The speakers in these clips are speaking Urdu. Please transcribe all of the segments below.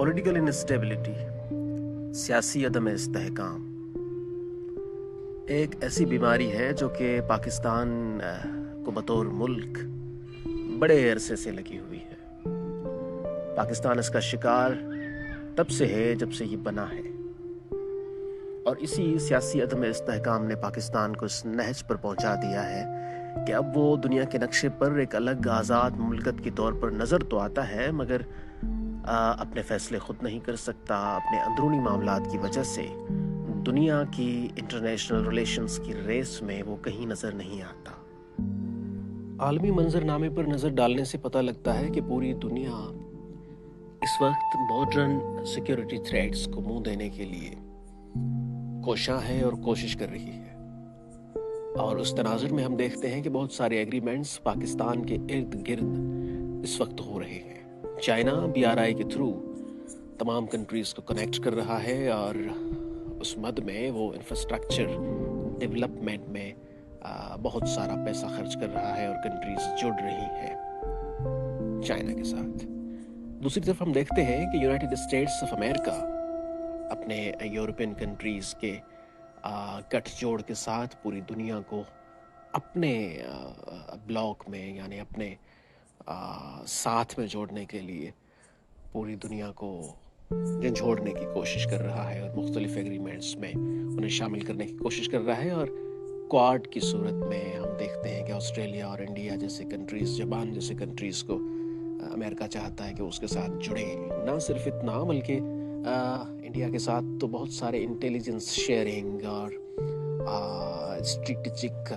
پولیٹیکل انسٹیبلٹی، سیاسی عدم استحکام ایک ایسی بیماری ہے جو کہ پاکستان کو بطور ملک بڑے عرصے سے لگی ہوئی ہے۔ پاکستان اس کا شکار تب سے ہے جب سے یہ بنا ہے، اور اسی سیاسی عدم استحکام نے پاکستان کو اس نہج پر پہنچا دیا ہے کہ اب وہ دنیا کے نقشے پر ایک الگ آزاد مملکت کے طور پر نظر تو آتا ہے، مگر اپنے فیصلے خود نہیں کر سکتا۔ اپنے اندرونی معاملات کی وجہ سے دنیا کی انٹرنیشنل ریلیشنز کی ریس میں وہ کہیں نظر نہیں آتا۔ عالمی منظرنامے پر نظر ڈالنے سے پتہ لگتا ہے کہ پوری دنیا اس وقت ماڈرن سیکیورٹی تھریٹس کو منہ دینے کے لیے کوشاں ہے اور کوشش کر رہی ہے، اور اس تناظر میں ہم دیکھتے ہیں کہ بہت سارے ایگریمنٹس پاکستان کے ارد گرد اس وقت ہو رہے ہیں۔ چائنا BRI کے تھرو تمام کنٹریز کو کنیکٹ کر رہا ہے، اور اس مد میں وہ انفراسٹرکچر ڈیولپمنٹ میں بہت سارا پیسہ خرچ کر رہا ہے، اور کنٹریز جڑ رہی ہیں چائنا کے ساتھ۔ دوسری طرف ہم دیکھتے ہیں کہ یونائٹڈ اسٹیٹس آف امریکہ اپنے یورپین کنٹریز کے گٹھ جوڑ کے ساتھ پوری دنیا کو اپنے بلاک میں، یعنی اپنے ساتھ میں جوڑنے کے لیے پوری دنیا کو جھنجھوڑنے کی کوشش کر رہا ہے، اور مختلف ایگریمنٹس میں انہیں شامل کرنے کی کوشش کر رہا ہے۔ اور کوارڈ کی صورت میں ہم دیکھتے ہیں کہ آسٹریلیا اور انڈیا جیسے کنٹریز، جاپان جیسے کنٹریز کو امریکہ چاہتا ہے کہ اس کے ساتھ جڑے۔ نہ صرف اتنا بلکہ انڈیا کے ساتھ تو بہت سارے انٹیلیجنس شیئرنگ اور اسٹریٹجک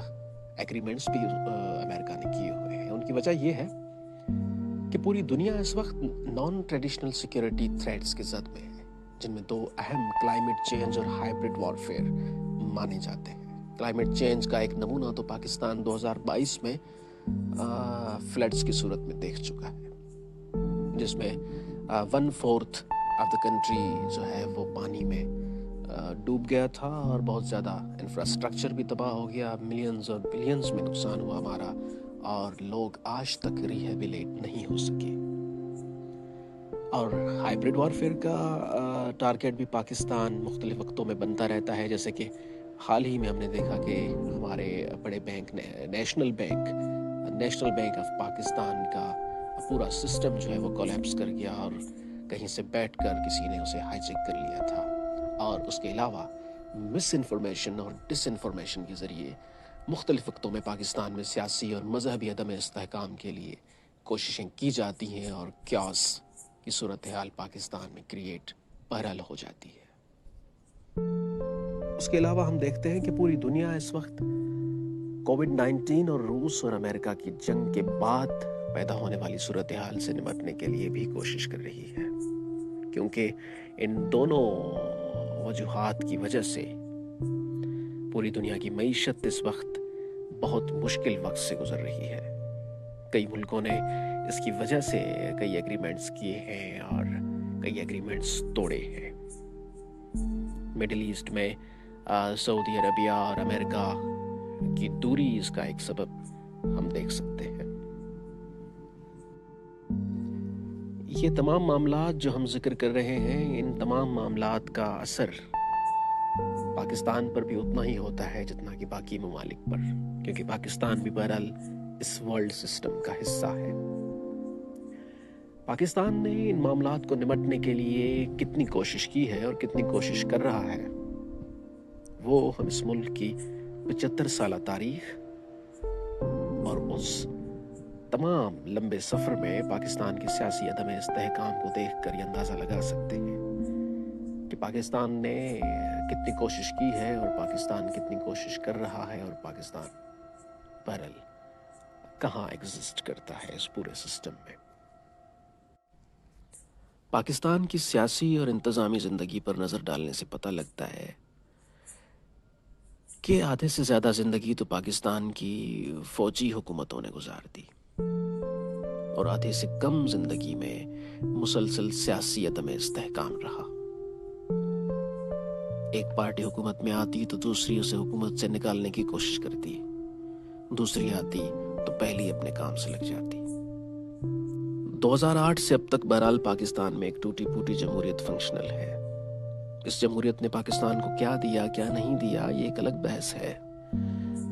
ایگریمنٹس بھی امریکہ نے کیے ہوئے ہیں۔ ان کی وجہ یہ ہے کہ پوری دنیا اس وقت نان ٹریڈیشنل سیکیورٹی تھریٹس کے زد میں ہے، جن میں دو اہم کلائمیٹ چینج اور ہائبرڈ وارفیئر مانے جاتے ہیں۔ کلائمیٹ چینج کا ایک نمونہ تو پاکستان 2022 میں فلڈز کی صورت میں دیکھ چکا ہے، جس میں 1/4 آف دا کنٹری جو ہے وہ پانی میں ڈوب گیا تھا، اور بہت زیادہ انفراسٹرکچر بھی تباہ ہو گیا، ملینز اور بلینز میں نقصان ہوا ہمارا، اور لوگ آج تک ریہیبلیٹ نہیں ہو سکے۔ اور ہائبرڈ وارفیئر کا ٹارگیٹ بھی پاکستان مختلف وقتوں میں بنتا رہتا ہے، جیسے کہ حال ہی میں ہم نے دیکھا کہ ہمارے بڑے bank national bank of Pakistan کا پورا سسٹم جو ہے وہ کولیپس کر گیا، اور کہیں سے بیٹھ کر کسی نے اسے ہائی جیک کر لیا تھا۔ اور اس کے علاوہ مس انفارمیشن اور ڈس انفارمیشن کے ذریعے مختلف وقتوں میں پاکستان میں سیاسی اور مذہبی عدم استحکام کے لیے کوششیں کی جاتی ہیں، اور کیوس کی صورتحال پاکستان میں کریٹ بہرحال ہو جاتی ہے۔ اس کے علاوہ ہم دیکھتے ہیں کہ پوری دنیا اس وقت کووڈ-19 اور روس اور امریکہ کی جنگ کے بعد پیدا ہونے والی صورتحال سے نمٹنے کے لیے بھی کوشش کر رہی ہے، کیونکہ ان دونوں وجوہات کی وجہ سے پوری دنیا کی معیشت اس وقت بہت مشکل وقت سے گزر رہی ہے۔ کئی ملکوں نے اس کی وجہ سے کئی ایگریمنٹس کیے ہیں اور کئی ایگریمنٹس توڑے ہیں۔ مڈل ایسٹ میں سعودی عربیہ اور امریکہ کی دوری اس کا ایک سبب ہم دیکھ سکتے ہیں۔ یہ تمام معاملات جو ہم ذکر کر رہے ہیں، ان تمام معاملات کا اثر پاکستان پر بھی اتنا ہی ہوتا ہے جتنا کہ باقی ممالک پر، کیونکہ پاکستان بھی بہرحال اس ورلڈ سسٹم کا حصہ ہے۔ پاکستان نے ان معاملات کو نمٹنے کے لیے کتنی کوشش کی ہے اور کتنی کوشش کر رہا ہے، وہ ہم اس ملک کی 75 سالہ تاریخ اور اس تمام لمبے سفر میں پاکستان کی سیاسی عدم استحکام کو دیکھ کر یہ اندازہ لگا سکتے ہیں کہ پاکستان نے کتنی کوشش کی ہے، اور پاکستان کتنی کوشش کر رہا ہے، اور پاکستان بہرحال کہاں ایگزسٹ کرتا ہے اس پورے سسٹم میں۔ پاکستان کی سیاسی اور انتظامی زندگی پر نظر ڈالنے سے پتہ لگتا ہے کہ آدھے سے زیادہ زندگی تو پاکستان کی فوجی حکومتوں نے گزار دی، اور آدھے سے کم زندگی میں مسلسل سیاسی عدم استحکام رہا۔ ایک پارٹی حکومت میں آتی تو دوسری اسے حکومت سے نکالنے کی کوشش کرتی، دوسری آتی تو پہلی اپنے کام سے لگ جاتی۔ 2008 سے اب تک بہرحال پاکستان میں ایک ٹوٹی پھوٹی جمہوریت فنکشنل ہے. اس جمہوریت نے پاکستان کو کیا دیا کیا نہیں دیا یہ ایک الگ بحث ہے.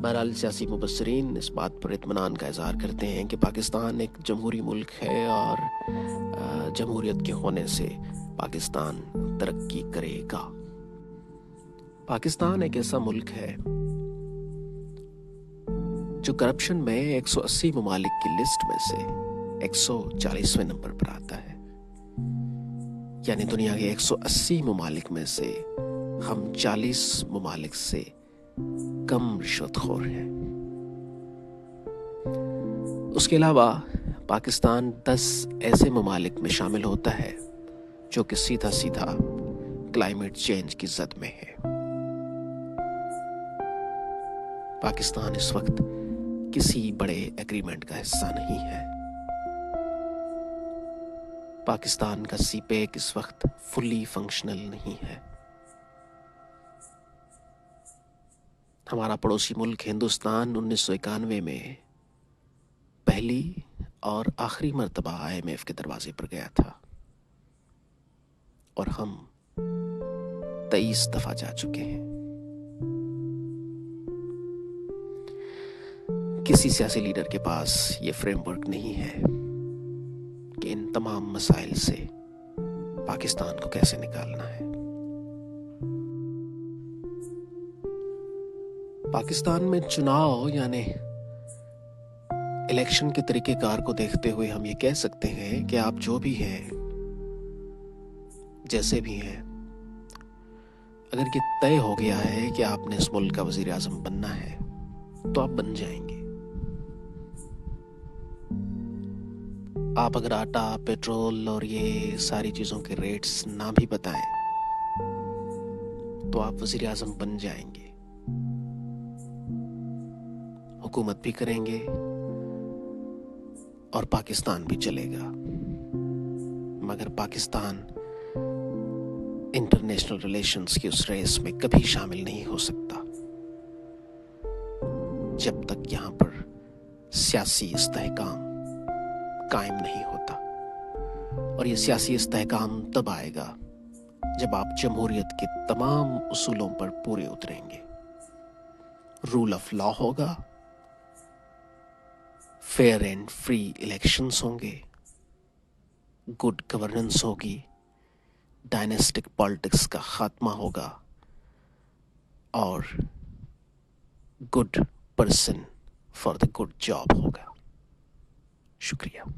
بہرحال سیاسی مبصرین اس بات پر اطمینان کا اظہار کرتے ہیں کہ پاکستان ایک جمہوری ملک ہے اور جمہوریت کے ہونے سے پاکستان ترقی کرے گا. پاکستان ایک ایسا ملک ہے جو کرپشن میں 180 ممالک کی لسٹ میں سے 140ویں نمبر پر آتا ہے. یعنی دنیا کے 180 ممالک میں سے ہم 40 ممالک سے کم رشوت خور ہیں. اس کے علاوہ پاکستان 10 ایسے ممالک میں شامل ہوتا ہے جو کہ سیدھا سیدھا کلائمیٹ چینج کی زد میں ہے. پاکستان اس وقت کسی بڑے ایگریمنٹ کا حصہ نہیں ہے. پاکستان کا سی پیک اس وقت فلی فنکشنل نہیں ہے. ہمارا پڑوسی ملک ہندوستان 1991 میں پہلی اور آخری مرتبہ IMF کے دروازے پر گیا تھا اور ہم 23 دفعہ جا چکے ہیں. کسی سیاسی لیڈر کے پاس یہ فریم ورک نہیں ہے کہ ان تمام مسائل سے پاکستان کو کیسے نکالنا ہے. پاکستان میں چناؤ یعنی الیکشن کے طریقہ کار کو دیکھتے ہوئے ہم یہ کہہ سکتے ہیں کہ آپ جو بھی ہیں جیسے بھی ہیں اگر یہ طے ہو گیا ہے کہ آپ نے اس ملک کا وزیر اعظم بننا ہے تو آپ بن جائیں گے. آپ اگر آٹا پیٹرول اور یہ ساری چیزوں کے ریٹس نہ بھی بتائیں تو آپ وزیر اعظم بن جائیں گے, حکومت بھی کریں گے اور پاکستان بھی چلے گا. مگر پاکستان انٹرنیشنل ریلیشنز کی اس ریس میں کبھی شامل نہیں ہو سکتا جب تک یہاں پر سیاسی استحکام قائم نہیں ہوتا. اور یہ سیاسی استحکام تب آئے گا جب آپ جمہوریت کے تمام اصولوں پر پورے اتریں گے. رول آف لا ہوگا, فیئر اینڈ فری الیکشنز ہوں گے, گڈ گورننس ہوگی, ڈائنیسٹک پالیٹکس کا خاتمہ ہوگا اور good person for the good job ہوگا. شکریہ.